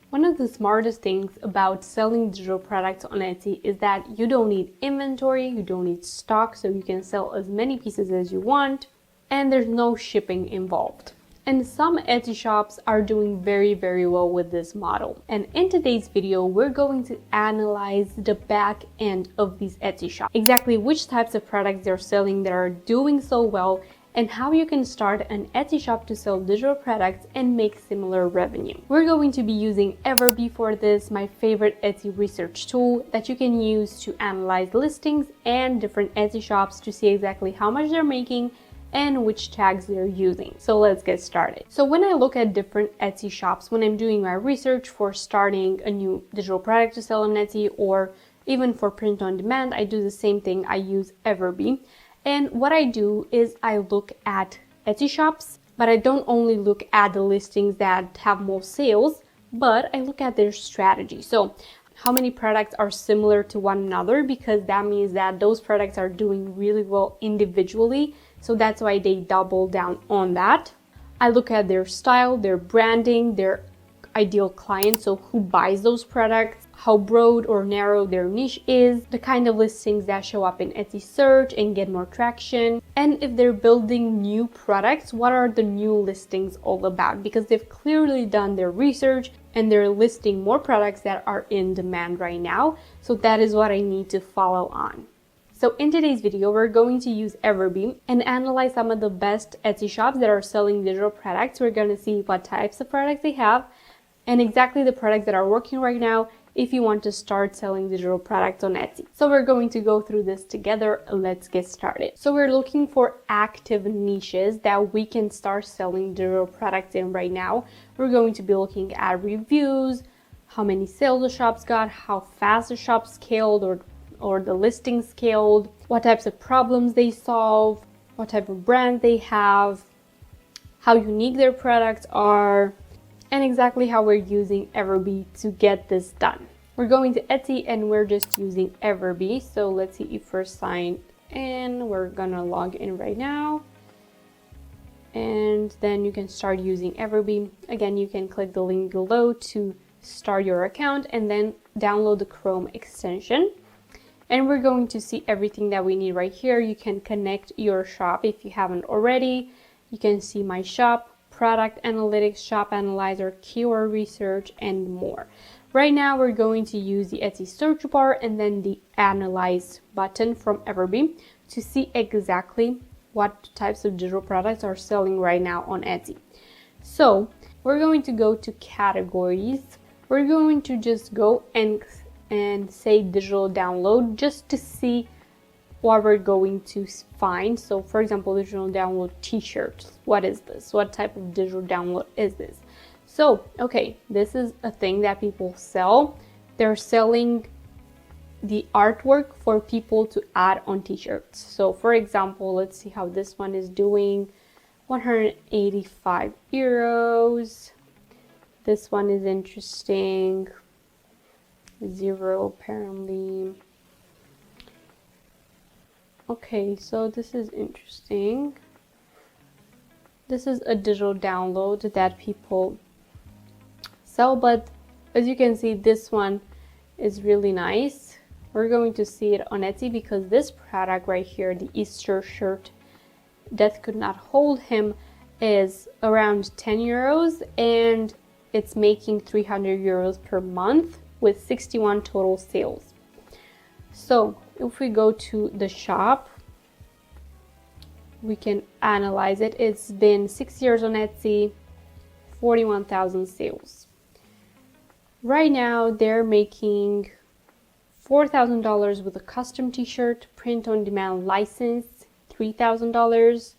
One of the smartest things about selling digital products on Etsy is that you don't need inventory, you don't need stock, so you can sell as many pieces as you want, and there's no shipping involved. And some Etsy shops are doing very well with this model. And in today's video, we're going to analyze the back end of these Etsy shops. Exactly which types of products they're selling that are doing so well, and how you can start an Etsy shop to sell digital products and make similar revenue. We're going to be using EverBee for this, my favorite Etsy research tool that you can use to analyze listings and different Etsy shops to see exactly how much they're making and which tags they're using. So let's get started. So when I look at different Etsy shops, when I'm doing my research for starting a new digital product to sell on Etsy, or even for print on demand, I do the same thing. I use EverBee. And what I do is I look at Etsy shops, but I don't only look at the listings that have more sales, but I look at their strategy. So how many products are similar to one another, because that means that those products are doing really well individually. So that's why they double down on that. I look at their style, their branding, their ideal client, so who buys those products, how broad or narrow their niche is, the kind of listings that show up in Etsy search and get more traction, and if they're building new products, what are the new listings all about, because they've clearly done their research and they're listing more products that are in demand right now. So that is what I need to follow on. So in today's video, we're going to use EverBee and analyze some of the best Etsy shops that are selling digital products. We're going to see what types of products they have and exactly the products that are working right now if you want to start selling digital products on Etsy. So we're going to go through this together. Let's get started. So we're looking for active niches that we can start selling digital products in right now. We're going to be looking at reviews, how many sales the shops got, how fast the shop scaled or the listing scaled, what types of problems they solve, what type of brand they have, how unique their products are, and exactly how we're using EverBee to get this done. We're going to Etsy and we're just using EverBee. So let's see if we're signed in. We're gonna log in right now. And then you can start using EverBee. Again, you can click the link below to start your account and then download the Chrome extension. And we're going to see everything that we need right here. You can connect your shop if you haven't already. You can see my shop, product analytics, shop analyzer, keyword research, and more. Right now, we're going to use the Etsy search bar and then the analyze button from EverBee to see exactly what types of digital products are selling right now on Etsy. So we're going to go to categories. We're going to just go and say digital download just to see what we're going to find. So for example, digital download t-shirts. What is this? What type of digital download is this? So, okay, this is a thing that people sell. They're selling the artwork for people to add on t-shirts. So for example, let's see how this one is doing. 185 euros. This one is interesting. 0 apparently. Okay, so this is interesting. This is a digital download that people sell, but as you can see, this one is really nice. We're going to see it on Etsy because this product right here, the Easter shirt, Death Could Not Hold Him, is around 10 euros and it's making 300 euros per month with 61 total sales. So if we go to the shop, we can analyze it. It's been 6 years on Etsy, 41,000 sales. Right now, they're making $4,000 with a custom t-shirt, print on demand license, $3,000.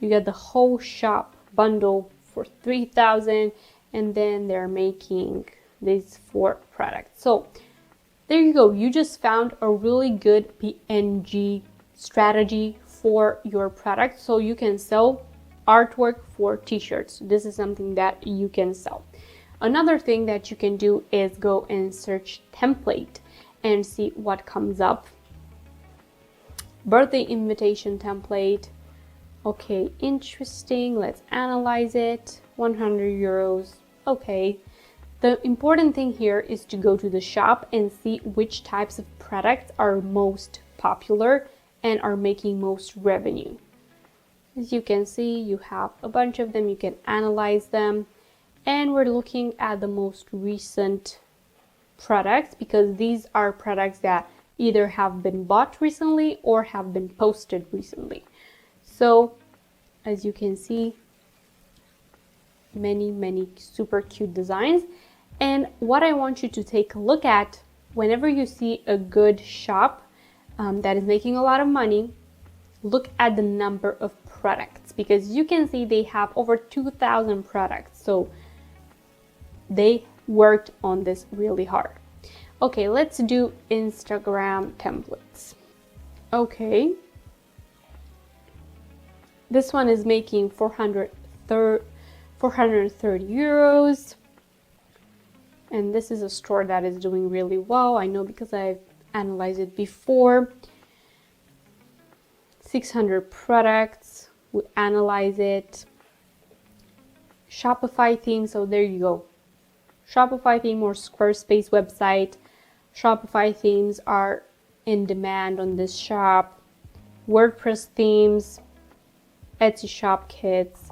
You get the whole shop bundle for $3,000, and then they're making these 4 products. So there you go. You just found a really good PNG strategy for your product, so you can sell artwork for t-shirts. This is something that you can sell. Another thing that you can do is go and search template and see what comes up. Birthday invitation template. Okay, interesting. Let's analyze it. 100 euros. Okay, The important thing here is to go to the shop and see which types of products are most popular and are making most revenue. As you can see, you have a bunch of them, you can analyze them, and we're looking at the most recent products because these are products that either have been bought recently or have been posted recently. So as you can see, many super cute designs. And what I want you to take a look at whenever you see a good shop that is making a lot of money, look at the number of products, because you can see they have over 2,000 products. So they worked on this really hard. Okay, let's do Instagram templates. Okay. This one is making 430 euros. And this is a store that is doing really well. I know because I've analyzed it before. 600 products. We analyze it. Shopify theme. So there you go. Shopify theme or Squarespace website. Shopify themes are in demand on this shop. WordPress themes. Etsy shop kits.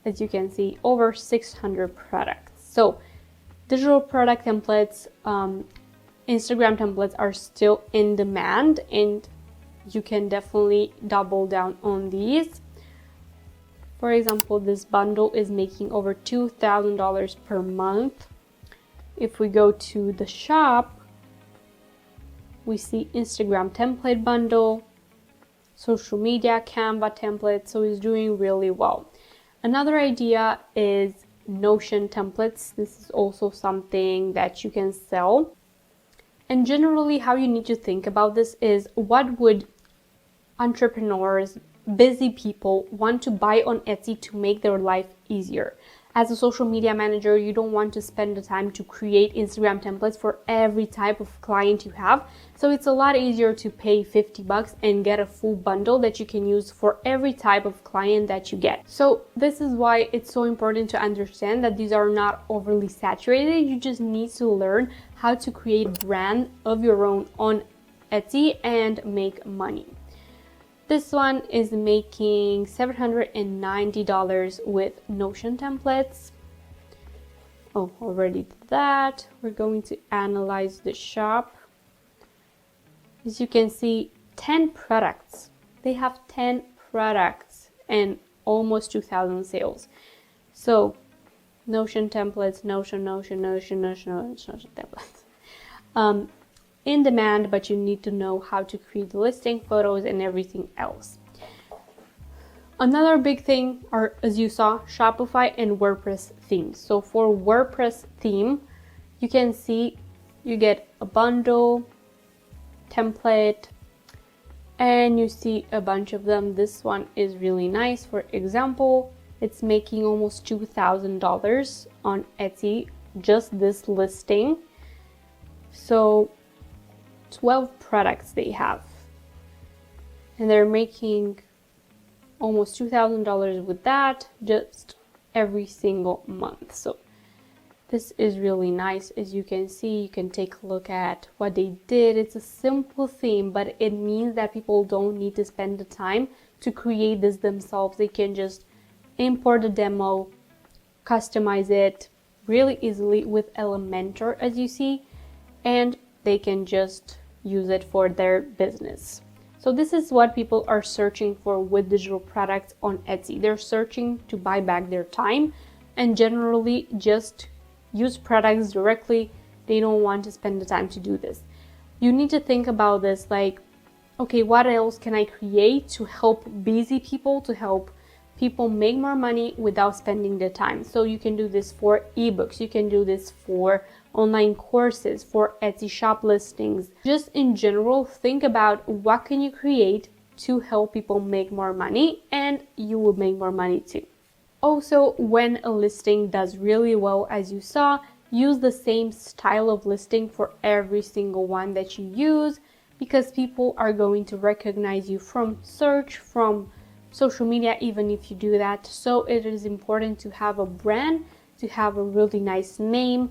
As you can see, over 600 products. So digital product templates, Instagram templates are still in demand, and you can definitely double down on these. For example, this bundle is making over $2,000 per month. If we go to the shop, we see Instagram template bundle, social media, Canva template, so it's doing really well. Another idea is Notion templates. This is also something that you can sell. And generally, how you need to think about this is, what would entrepreneurs, busy people want to buy on Etsy to make their life easier? As a social media manager, you don't want to spend the time to create Instagram templates for every type of client you have. So it's a lot easier to pay $50 and get a full bundle that you can use for every type of client that you get. So this is why it's so important to understand that these are not overly saturated. You just need to learn how to create a brand of your own on Etsy and make money. This one is making $790 with Notion templates. Oh, already did that. We're going to analyze the shop. As you can see, 10 products. They have 10 products and almost 2,000 sales. So Notion templates, Notion templates. In demand, but you need to know how to create the listing, photos, and everything else. Another big thing are, as you saw, Shopify and WordPress themes. So for WordPress theme, you can see you get a bundle, template, and you see a bunch of them. This one is really nice. For example, it's making almost $2,000 on Etsy, just this listing. So 12 products they have, and they're making almost $2,000 with that just every single month. So this is really nice. As you can see, you can take a look at what they did. It's a simple theme, but it means that people don't need to spend the time to create this themselves. They can just import a demo, customize it really easily with Elementor, as you see, and they can just use it for their business. So this is what people are searching for with digital products on Etsy. They're searching to buy back their time and generally just use products directly. They don't want to spend the time to do this. You need to think about this like, okay, what else can I create to help busy people, to help people make more money without spending the time? So you can do this for ebooks, you can do this for online courses, for Etsy shop listings. Just in general, think about what can you create to help people make more money, and you will make more money too. Also, when a listing does really well, as you saw, use the same style of listing for every single one that you use, because people are going to recognize you from search, from social media, even if you do that. So it is important to have a brand, to have a really nice name.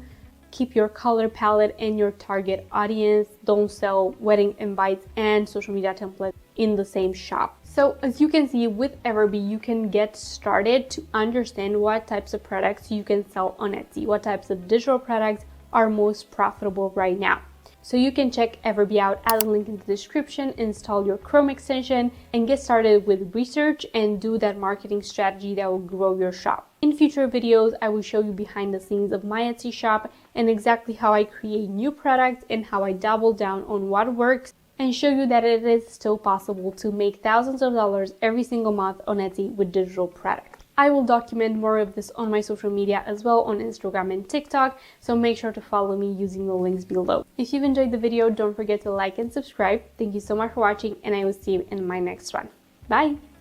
Keep your color palette and your target audience. Don't sell wedding invites and social media templates in the same shop. So as you can see with EverBee, you can get started to understand what types of products you can sell on Etsy, what types of digital products are most profitable right now. So you can check EverBee out at the link in the description, install your Chrome extension, and get started with research and do that marketing strategy that will grow your shop. In future videos, I will show you behind the scenes of my Etsy shop and exactly how I create new products and how I double down on what works and show you that it is still possible to make thousands of dollars every single month on Etsy with digital products. I will document more of this on my social media as well, on Instagram and TikTok, so make sure to follow me using the links below. If you've enjoyed the video, don't forget to like and subscribe. Thank you so much for watching, and I will see you in my next one. Bye!